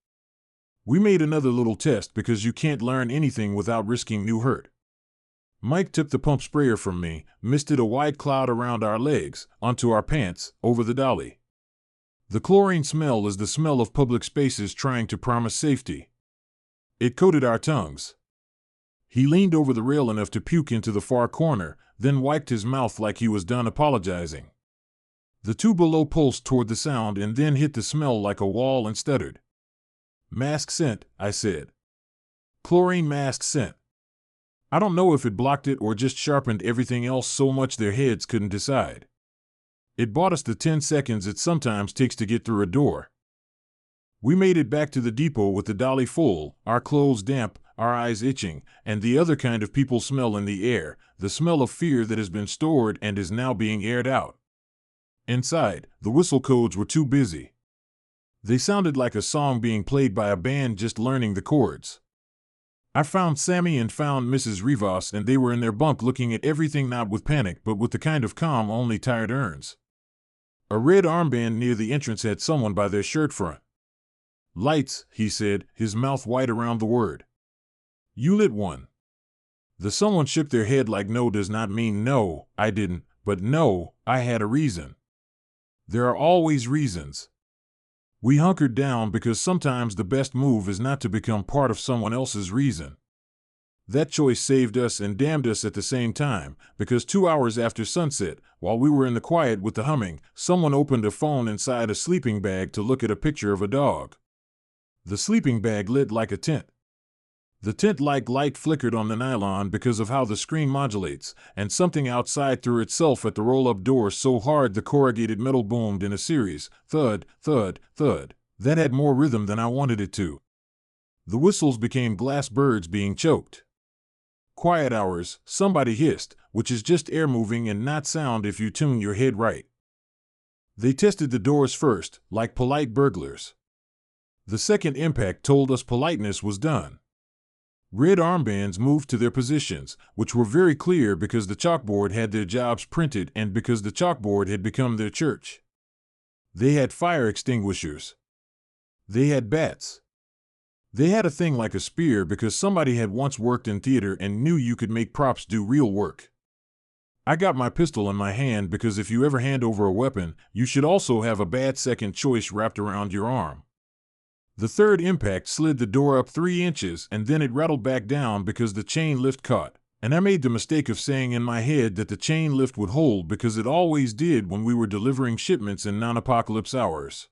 We made another little test because you can't learn anything without risking new hurt. Mike took the pump sprayer from me, misted a white cloud around our legs, onto our pants, over the dolly. The chlorine smell is the smell of public spaces trying to promise safety. It coated our tongues. He leaned over the rail enough to puke into the far corner, then wiped his mouth like he was done apologizing. The 2 below pulsed toward the sound and then hit the smell like a wall and stuttered. Mask scent, I said. Chlorine mask scent. I don't know if it blocked it or just sharpened everything else so much their heads couldn't decide. It bought us the 10 seconds it sometimes takes to get through a door. We made it back to the depot with the dolly full, our clothes damp, our eyes itching, and the other kind of people smell in the air, the smell of fear that has been stored and is now being aired out. Inside, the whistle codes were too busy. They sounded like a song being played by a band just learning the chords. I found Sammy and found Mrs. Rivas, and they were in their bunk looking at everything not with panic but with the kind of calm only tired earns. A red armband near the entrance had someone by their shirt front. Lights, he said, his mouth wide around the word. You lit one. The someone shook their head like no does not mean no, I didn't, but no, I had a reason. There are always reasons. We hunkered down because sometimes the best move is not to become part of someone else's reason. That choice saved us and damned us at the same time, because 2 hours after sunset, while we were in the quiet with the humming, someone opened a phone inside a sleeping bag to look at a picture of a dog. The sleeping bag lit like a tent. The tent-like light flickered on the nylon because of how the screen modulates, and something outside threw itself at the roll-up door so hard the corrugated metal boomed in a series, thud, thud, thud, that had more rhythm than I wanted it to. The whistles became glass birds being choked. Quiet hours, somebody hissed, which is just air moving and not sound if you tune your head right. They tested the doors first, like polite burglars. The second impact told us politeness was done. Red armbands moved to their positions, which were very clear because the chalkboard had their jobs printed and because the chalkboard had become their church. They had fire extinguishers. They had bats. They had a thing like a spear because somebody had once worked in theater and knew you could make props do real work. I got my pistol in my hand because if you ever hand over a weapon, you should also have a bad second choice wrapped around your arm. The third impact slid the door up 3 inches and then it rattled back down because the chain lift caught, and I made the mistake of saying in my head that the chain lift would hold because it always did when we were delivering shipments in non-apocalypse hours.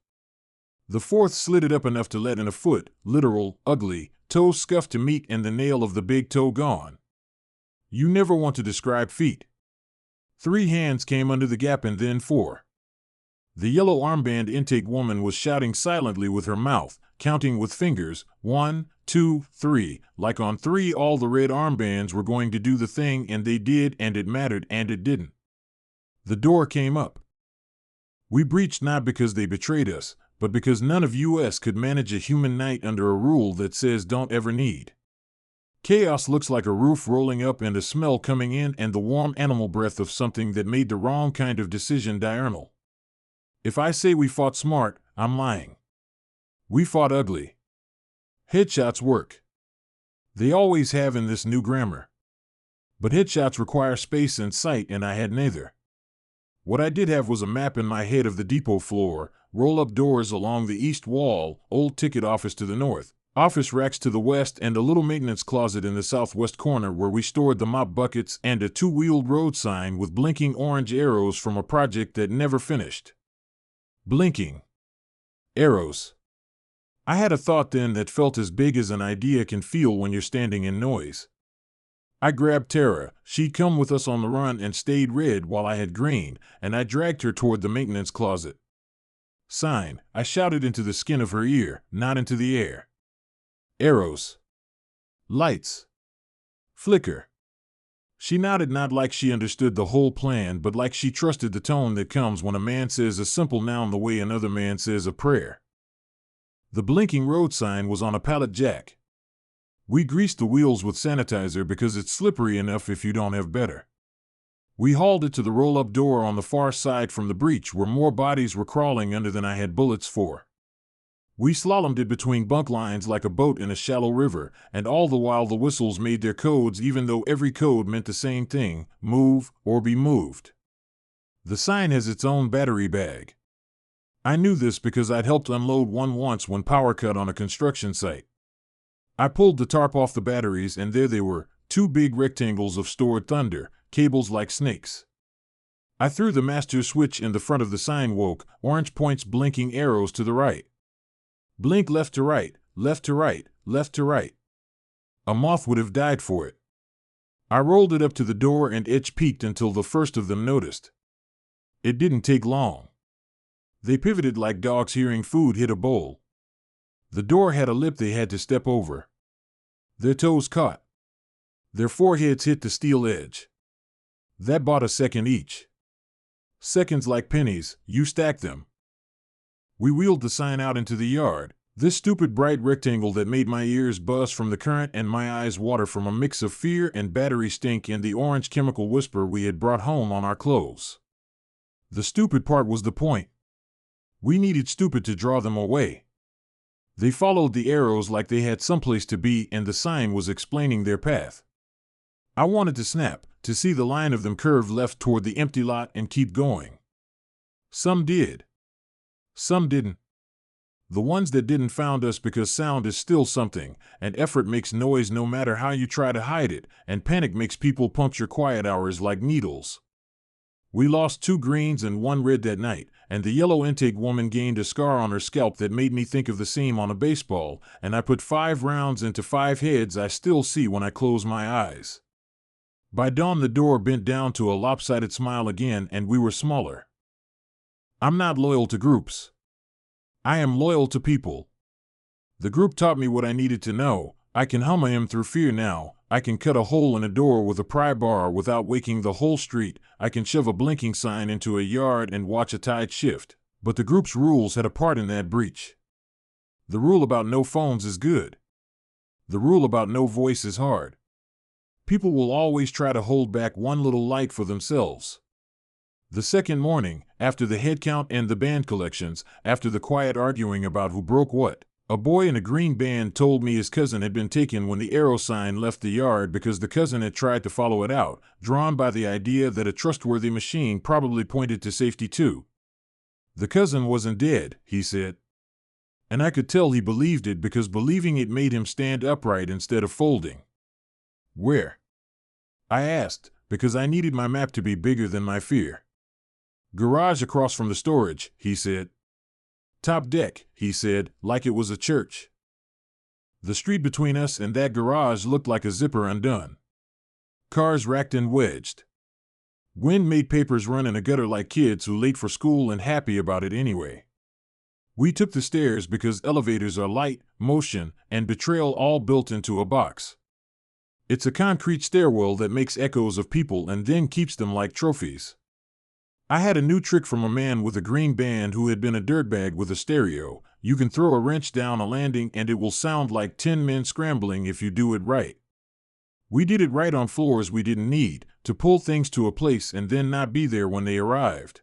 The fourth slid it up enough to let in a foot, literal, ugly, toe scuffed to meet and the nail of the big toe gone. You never want to describe feet. 3 hands came under the gap and then 4. The yellow armband intake woman was shouting silently with her mouth, counting with fingers, 1, 2, 3, like on 3 all the red armbands were going to do the thing and they did and it mattered and it didn't. The door came up. We breached not because they betrayed us, but because none of US could manage a human night under a rule that says don't ever need. Chaos looks like a roof rolling up and a smell coming in and the warm animal breath of something that made the wrong kind of decision diurnal. If I say we fought smart, I'm lying. We fought ugly. Headshots work. They always have in this new grammar. But headshots require space and sight, and I had neither. What I did have was a map in my head of the depot floor, roll-up doors along the east wall, old ticket office to the north, office racks to the west, and a little maintenance closet in the southwest corner where we stored the mop buckets, and a two-wheeled road sign with blinking orange arrows from a project that never finished. Blinking arrows. I had a thought then that felt as big as an idea can feel when you're standing in noise. I grabbed Tara, she'd come with us on the run and stayed red while I had green, and I dragged her toward the maintenance closet. Sign, I shouted into the skin of her ear, not into the air. Arrows. Lights. Flicker. She nodded, not like she understood the whole plan, but like she trusted the tone that comes when a man says a simple noun the way another man says a prayer. The blinking road sign was on a pallet jack. We greased the wheels with sanitizer because it's slippery enough if you don't have better. We hauled it to the roll-up door on the far side from the breach where more bodies were crawling under than I had bullets for. We slalomed it between bunk lines like a boat in a shallow river, and all the while the whistles made their codes even though every code meant the same thing: move or be moved. The sign has its own battery bag. I knew this because I'd helped unload one once when power cut on a construction site. I pulled the tarp off the batteries and there they were, two big rectangles of stored thunder, cables like snakes. I threw the master switch in the front of the sign, woke, orange points blinking arrows to the right. Blink left to right, left to right, left to right. A moth would have died for it. I rolled it up to the door and edge peeked until the first of them noticed. It didn't take long. They pivoted like dogs hearing food hit a bowl. The door had a lip they had to step over. Their toes caught. Their foreheads hit the steel edge. That bought a second each. Seconds like pennies, you stack them. We wheeled the sign out into the yard, this stupid bright rectangle that made my ears buzz from the current and my eyes water from a mix of fear and battery stink and the orange chemical whisper we had brought home on our clothes. The stupid part was the point. We needed stupid to draw them away. They followed the arrows like they had someplace to be, and the sign was explaining their path. I wanted to snap, to see the line of them curve left toward the empty lot and keep going. Some did. Some didn't. The ones that didn't found us because sound is still something, and effort makes noise no matter how you try to hide it, and panic makes people puncture quiet hours like needles. We lost 2 greens and 1 red that night, and the yellow intake woman gained a scar on her scalp that made me think of the seam on a baseball, and I put 5 rounds into 5 heads I still see when I close my eyes. By dawn the door bent down to a lopsided smile again, and we were smaller. I'm not loyal to groups. I am loyal to people. The group taught me what I needed to know. I can hum him through fear now. I can cut a hole in a door with a pry bar without waking the whole street. I can shove a blinking sign into a yard and watch a tide shift. But the group's rules had a part in that breach. The rule about no phones is good. The rule about no voice is hard. People will always try to hold back one little light for themselves. The second morning, after the head count and the band collections, after the quiet arguing about who broke what, a boy in a green band told me his cousin had been taken when the arrow sign left the yard because the cousin had tried to follow it out, drawn by the idea that a trustworthy machine probably pointed to safety too. The cousin wasn't dead, he said. And I could tell he believed it because believing it made him stand upright instead of folding. Where? I asked, because I needed my map to be bigger than my fear. Garage across from the storage, he said. Top deck, he said, like it was a church. The street between us and that garage looked like a zipper undone. Cars racked and wedged. Wind made papers run in a gutter like kids who late for school and happy about it anyway. We took the stairs because elevators are light, motion, and betrayal all built into a box. It's a concrete stairwell that makes echoes of people and then keeps them like trophies. I had a new trick from a man with a green band who had been a dirtbag with a stereo. You can throw a wrench down a landing and it will sound like 10 men scrambling if you do it right. We did it right on floors we didn't need, to pull things to a place and then not be there when they arrived.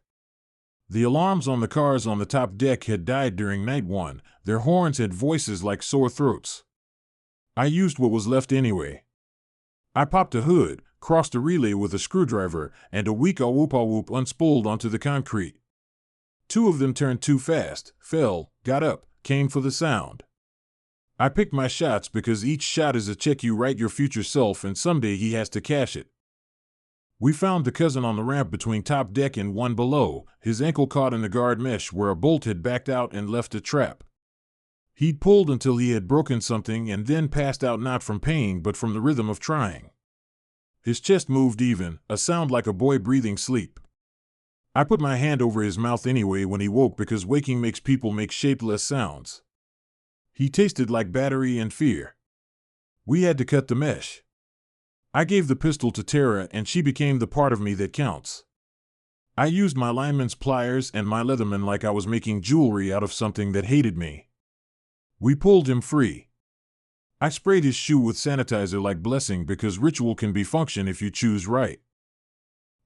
The alarms on the cars on the top deck had died during night one. Their horns had voices like sore throats. I used what was left anyway. I popped a hood, crossed a relay with a screwdriver, and a weak whoop unspooled onto the concrete. 2 of them turned too fast, fell, got up, came for the sound. I picked my shots because each shot is a check you write your future self and someday he has to cash it. We found the cousin on the ramp between top deck and one below, his ankle caught in the guard mesh where a bolt had backed out and left a trap. He'd pulled until he had broken something and then passed out not from pain but from the rhythm of trying. His chest moved even, a sound like a boy breathing sleep. I put my hand over his mouth anyway when he woke because waking makes people make shapeless sounds. He tasted like battery and fear. We had to cut the mesh. I gave the pistol to Tara and she became the part of me that counts. I used my lineman's pliers and my Leatherman like I was making jewelry out of something that hated me. We pulled him free. I sprayed his shoe with sanitizer like blessing because ritual can be function if you choose right.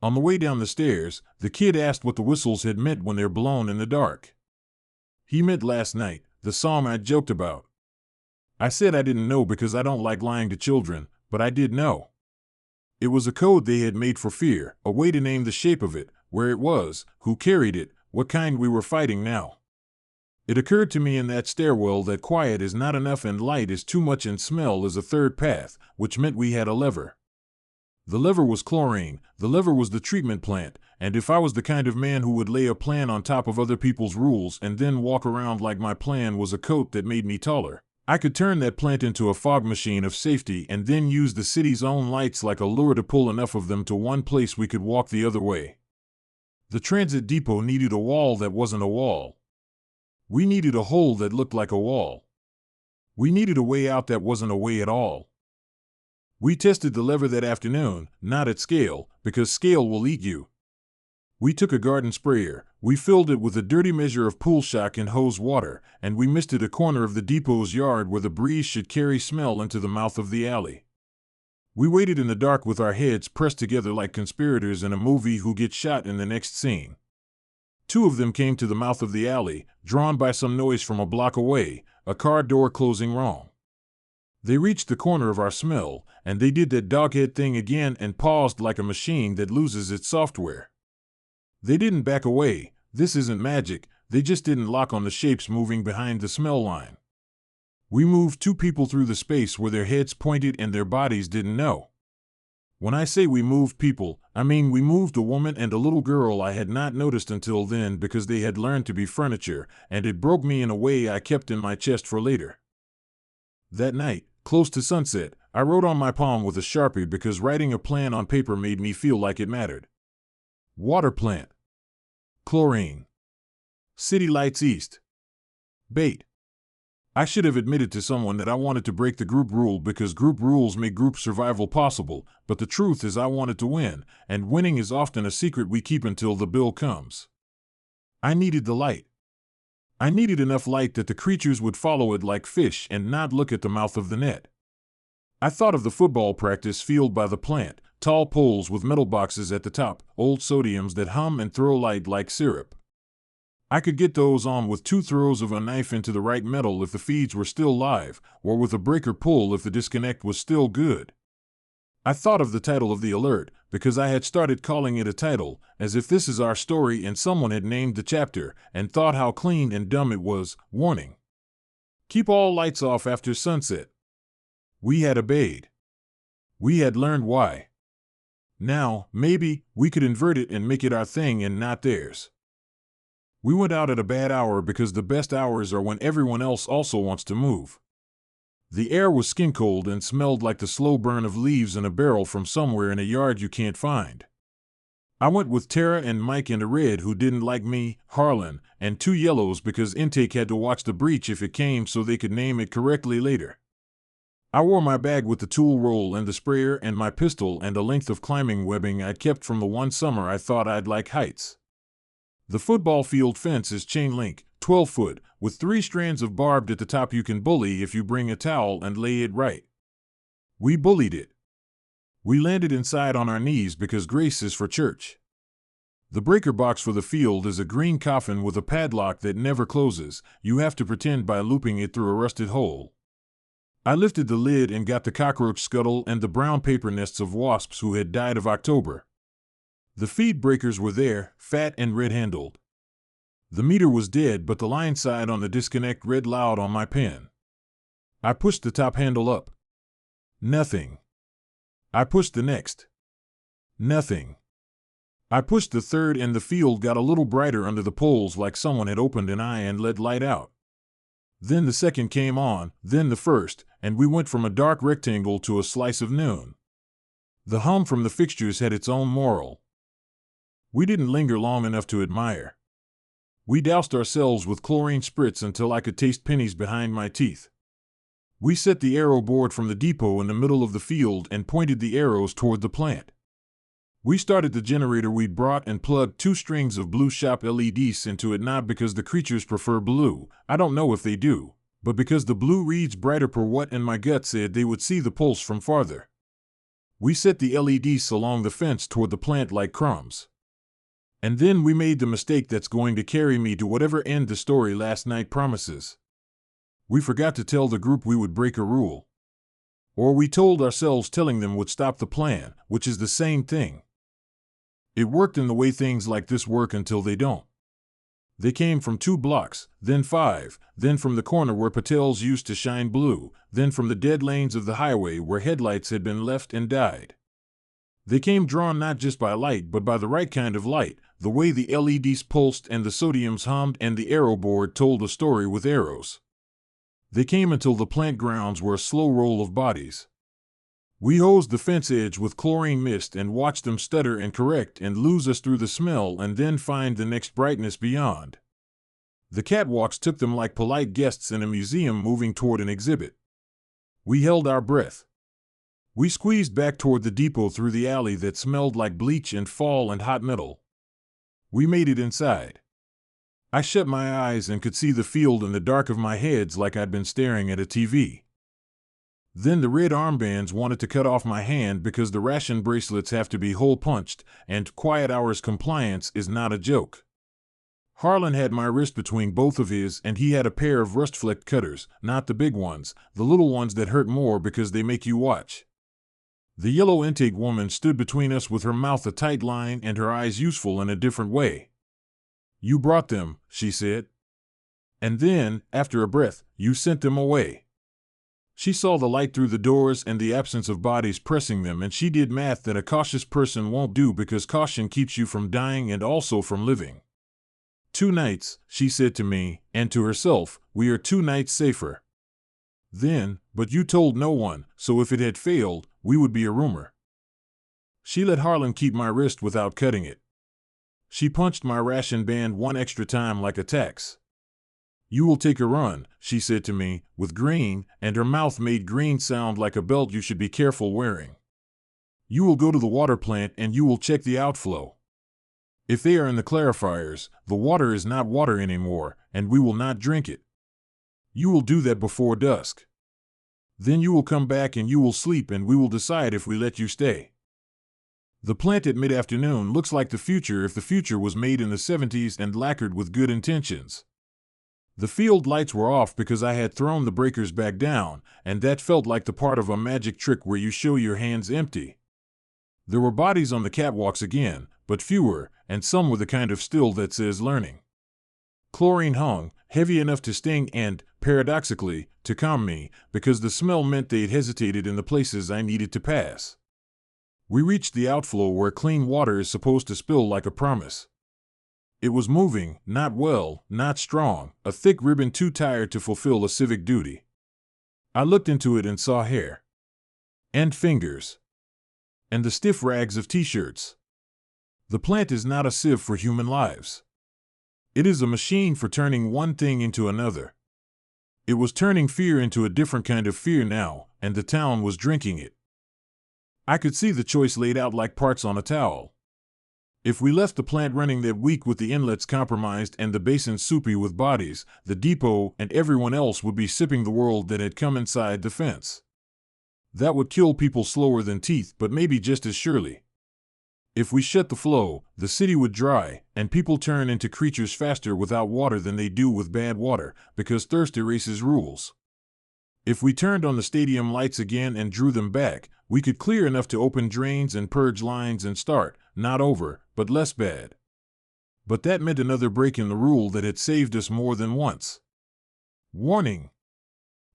On the way down the stairs, the kid asked what the whistles had meant when they're blown in the dark. He meant last night, the song I joked about. I said I didn't know because I don't like lying to children, but I did know. It was a code they had made for fear, a way to name the shape of it, where it was, who carried it, what kind we were fighting now. It occurred to me in that stairwell that quiet is not enough and light is too much and smell is a third path, which meant we had a lever. The lever was chlorine, the lever was the treatment plant, and if I was the kind of man who would lay a plan on top of other people's rules and then walk around like my plan was a coat that made me taller, I could turn that plant into a fog machine of safety and then use the city's own lights like a lure to pull enough of them to one place we could walk the other way. The transit depot needed a wall that wasn't a wall. We needed a hole that looked like a wall. We needed a way out that wasn't a way at all. We tested the lever that afternoon, not at scale, because scale will eat you. We took a garden sprayer, we filled it with a dirty measure of pool shock and hose water, and we misted a corner of the depot's yard where the breeze should carry smell into the mouth of the alley. We waited in the dark with our heads pressed together like conspirators in a movie who get shot in the next scene. 2 of them came to the mouth of the alley, drawn by some noise from a block away, a car door closing wrong. They reached the corner of our smell, and they did that doghead thing again and paused like a machine that loses its software. They didn't back away, this isn't magic, they just didn't lock on the shapes moving behind the smell line. We moved 2 people through the space where their heads pointed and their bodies didn't know. When I say we moved people, I mean we moved a woman and a little girl I had not noticed until then because they had learned to be furniture, and it broke me in a way I kept in my chest for later. That night, close to sunset, I wrote on my palm with a Sharpie because writing a plan on paper made me feel like it mattered. Water plant. Chlorine. City lights east. Bait. I should have admitted to someone that I wanted to break the group rule because group rules make group survival possible, but the truth is I wanted to win, and winning is often a secret we keep until the bill comes. I needed the light. I needed enough light that the creatures would follow it like fish and not look at the mouth of the net. I thought of the football practice field by the plant, tall poles with metal boxes at the top, old sodiums that hum and throw light like syrup. I could get those on with 2 throws of a knife into the right metal if the feeds were still live, or with a breaker pull if the disconnect was still good. I thought of the title of the alert, because I had started calling it a title, as if this is our story and someone had named the chapter, and thought how clean and dumb it was. Warning. Keep all lights off after sunset. We had obeyed. We had learned why. Now, maybe, we could invert it and make it our thing and not theirs. We went out at a bad hour because the best hours are when everyone else also wants to move. The air was skin cold and smelled like the slow burn of leaves in a barrel from somewhere in a yard you can't find. I went with Tara and Mike and a red who didn't like me, Harlan, and 2 yellows because intake had to watch the breach if it came so they could name it correctly later. I wore my bag with the tool roll and the sprayer and my pistol and a length of climbing webbing I'd kept from the one summer I thought I'd like heights. The football field fence is chain link, 12 foot, with 3 strands of barbed at the top you can bully if you bring a towel and lay it right. We bullied it. We landed inside on our knees because grace is for church. The breaker box for the field is a green coffin with a padlock that never closes. You have to pretend by looping it through a rusted hole. I lifted the lid and got the cockroach scuttle and the brown paper nests of wasps who had died of October. The feed breakers were there, fat and red-handled. The meter was dead, but the line side on the disconnect read loud on my pen. I pushed the top handle up. Nothing. I pushed the next. Nothing. I pushed the third and the field got a little brighter under the poles like someone had opened an eye and let light out. Then the second came on, then the first, and we went from a dark rectangle to a slice of noon. The hum from the fixtures had its own moral. We didn't linger long enough to admire. We doused ourselves with chlorine spritz until I could taste pennies behind my teeth. We set the arrow board from the depot in the middle of the field and pointed the arrows toward the plant. We started the generator we'd brought and plugged 2 strings of blue shop LEDs into it, not because the creatures prefer blue, I don't know if they do, but because the blue reads brighter per watt and my gut said they would see the pulse from farther. We set the LEDs along the fence toward the plant like crumbs. And then we made the mistake that's going to carry me to whatever end the story last night promises. We forgot to tell the group we would break a rule. Or we told ourselves telling them would stop the plan, which is the same thing. It worked in the way things like this work until they don't. They came from 2 blocks, then 5, then from the corner where Patel's used to shine blue, then from the dead lanes of the highway where headlights had been left and died. They came drawn not just by light but by the right kind of light, the way the LEDs pulsed and the sodiums hummed and the arrow board told a story with arrows. They came until the plant grounds were a slow roll of bodies. We hosed the fence edge with chlorine mist and watched them stutter and correct and lose us through the smell and then find the next brightness beyond. The catwalks took them like polite guests in a museum moving toward an exhibit. We held our breath. We squeezed back toward the depot through the alley that smelled like bleach and fall and hot metal. We made it inside. I shut my eyes and could see the field in the dark of my head like I'd been staring at a TV. Then the red armbands wanted to cut off my hand because the ration bracelets have to be hole-punched, and quiet hours compliance is not a joke. Harlan had my wrist between both of his, and he had a pair of rust-flecked cutters, not the big ones, the little ones that hurt more because they make you watch. The yellow intake woman stood between us with her mouth a tight line and her eyes useful in a different way. "You brought them," she said. "And then, after a breath, you sent them away." She saw the light through the doors and the absence of bodies pressing them, and she did math that a cautious person won't do because caution keeps you from dying and also from living. 2 nights, she said to me, and to herself, we are 2 nights safer. Then, but you told no one, so if it had failed, we would be a rumor. She let Harlan keep my wrist without cutting it. She punched my ration band 1 extra time like a tax. "You will take a run," she said to me, with green, and her mouth made green sound like a belt you should be careful wearing. "You will go to the water plant and you will check the outflow. If they are in the clarifiers, the water is not water anymore, and we will not drink it. You will do that before dusk. Then you will come back and you will sleep and we will decide if we let you stay. The plant at mid-afternoon looks like the future if the future was made in the 70s and lacquered with good intentions. The field lights were off because I had thrown the breakers back down, and that felt like the part of a magic trick where you show your hands empty. There were bodies on the catwalks again, but fewer, and some were the kind of still that says learning. Chlorine hung, heavy enough to sting and, paradoxically, to calm me, because the smell meant they'd hesitated in the places I needed to pass. We reached the outflow where clean water is supposed to spill like a promise. It was moving, not well, not strong, a thick ribbon too tired to fulfill a civic duty. I looked into it and saw hair. And fingers. And the stiff rags of t-shirts. The plant is not a sieve for human lives. It is a machine for turning one thing into another. It was turning fear into a different kind of fear now, and the town was drinking it. I could see the choice laid out like parts on a towel. If we left the plant running that week with the inlets compromised and the basins soupy with bodies, the depot and everyone else would be sipping the world that had come inside the fence. That would kill people slower than teeth, but maybe just as surely. If we shut the flow, the city would dry, and people turn into creatures faster without water than they do with bad water, because thirst erases rules. If we turned on the stadium lights again and drew them back, we could clear enough to open drains and purge lines and start, not over, but less bad. But that meant another break in the rule that had saved us more than once. Warning!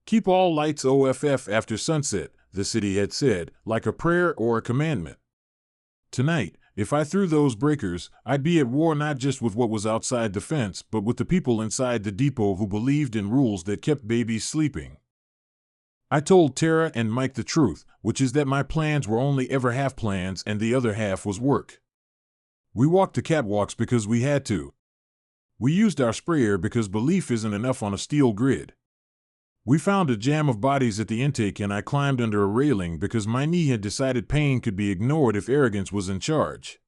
Keep all lights off after sunset, the city had said, like a prayer or a commandment. Tonight, if I threw those breakers, I'd be at war not just with what was outside the fence, but with the people inside the depot who believed in rules that kept babies sleeping. I told Tara and Mike the truth, which is that my plans were only ever half plans and the other half was work. We walked the catwalks because we had to. We used our sprayer because belief isn't enough on a steel grid. We found a jam of bodies at the intake and I climbed under a railing because my knee had decided pain could be ignored if arrogance was in charge.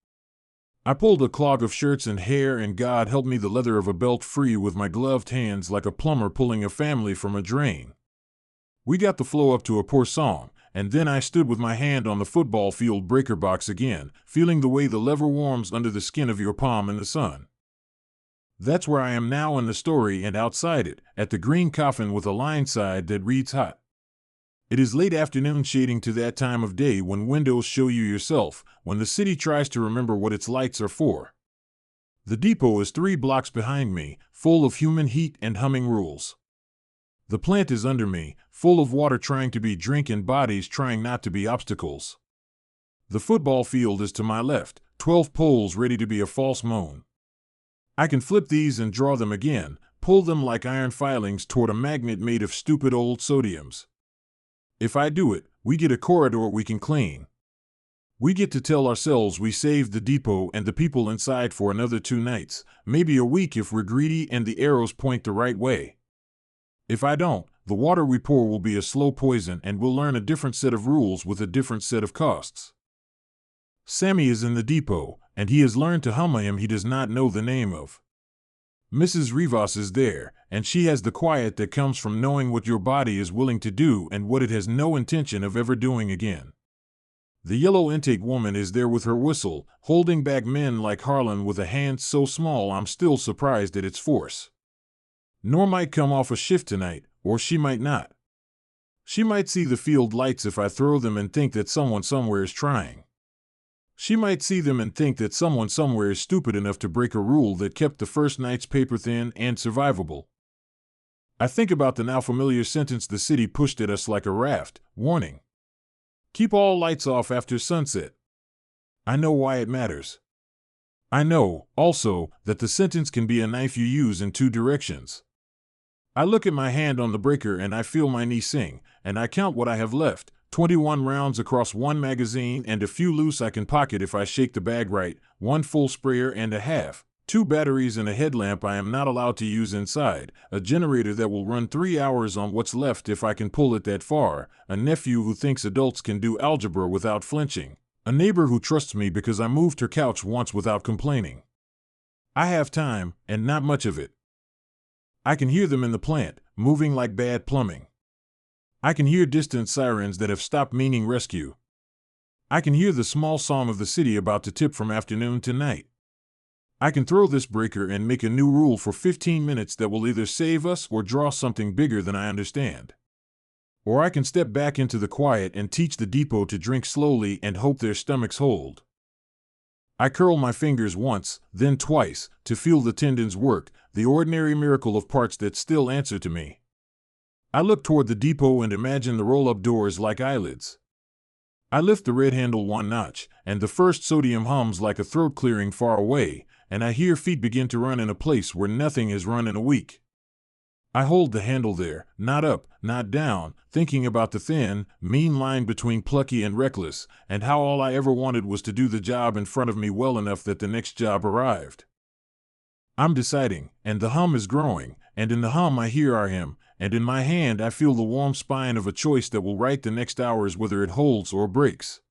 I pulled a clog of shirts and hair and God help me the leather of a belt free with my gloved hands like a plumber pulling a family from a drain. We got the flow up to a poor song, and then I stood with my hand on the football field breaker box again, feeling the way the lever warms under the skin of your palm in the sun. That's where I am now in the story and outside it, at the green coffin with a line side that reads hot. It is late afternoon shading to that time of day when windows show you yourself, when the city tries to remember what its lights are for. The depot is 3 blocks behind me, full of human heat and humming rules. The plant is under me, full of water trying to be drink and bodies trying not to be obstacles. The football field is to my left, 12 poles ready to be a false moon. I can flip these and draw them again, pull them like iron filings toward a magnet made of stupid old sodiums. If I do it, we get a corridor we can clean. We get to tell ourselves we saved the depot and the people inside for another 2 nights, maybe a week if we're greedy and the arrows point the right way. If I don't, the water we pour will be a slow poison and we'll learn a different set of rules with a different set of costs. Sammy is in the depot, and he has learned to hum a hymn he does not know the name of. Mrs. Rivas is there, and she has the quiet that comes from knowing what your body is willing to do and what it has no intention of ever doing again. The yellow intake woman is there with her whistle, holding back men like Harlan with a hand so small I'm still surprised at its force. Nor might come off a shift tonight, or she might not. She might see the field lights if I throw them and think that someone somewhere is trying. She might see them and think that someone somewhere is stupid enough to break a rule that kept the first nights paper thin and survivable. I think about the now familiar sentence the city pushed at us like a raft, warning. Keep all lights off after sunset. I know why it matters. I know, also, that the sentence can be a knife you use in 2 directions. I look at my hand on the breaker and I feel my knee sing, and I count what I have left, 21 rounds across 1 magazine and a few loose I can pocket if I shake the bag right, 1 full sprayer and a half, 2 batteries and a headlamp I am not allowed to use inside, a generator that will run 3 hours on what's left if I can pull it that far, a nephew who thinks adults can do algebra without flinching, a neighbor who trusts me because I moved her couch once without complaining. I have time, and not much of it. I can hear them in the plant, moving like bad plumbing. I can hear distant sirens that have stopped meaning rescue. I can hear the small song of the city about to tip from afternoon to night. I can throw this breaker and make a new rule for 15 minutes that will either save us or draw something bigger than I understand. Or I can step back into the quiet and teach the depot to drink slowly and hope their stomachs hold. I curl my fingers once, then twice, to feel the tendons work, the ordinary miracle of parts that still answer to me. I look toward the depot and imagine the roll-up doors like eyelids. I lift the red handle 1 notch, and the first sodium hums like a throat clearing far away, and I hear feet begin to run in a place where nothing has run in a week. I hold the handle there, not up, not down, thinking about the thin, mean line between plucky and reckless, and how all I ever wanted was to do the job in front of me well enough that the next job arrived. I'm deciding, and the hum is growing, and in the hum I hear our hymn, and in my hand I feel the warm spine of a choice that will write the next hours whether it holds or breaks.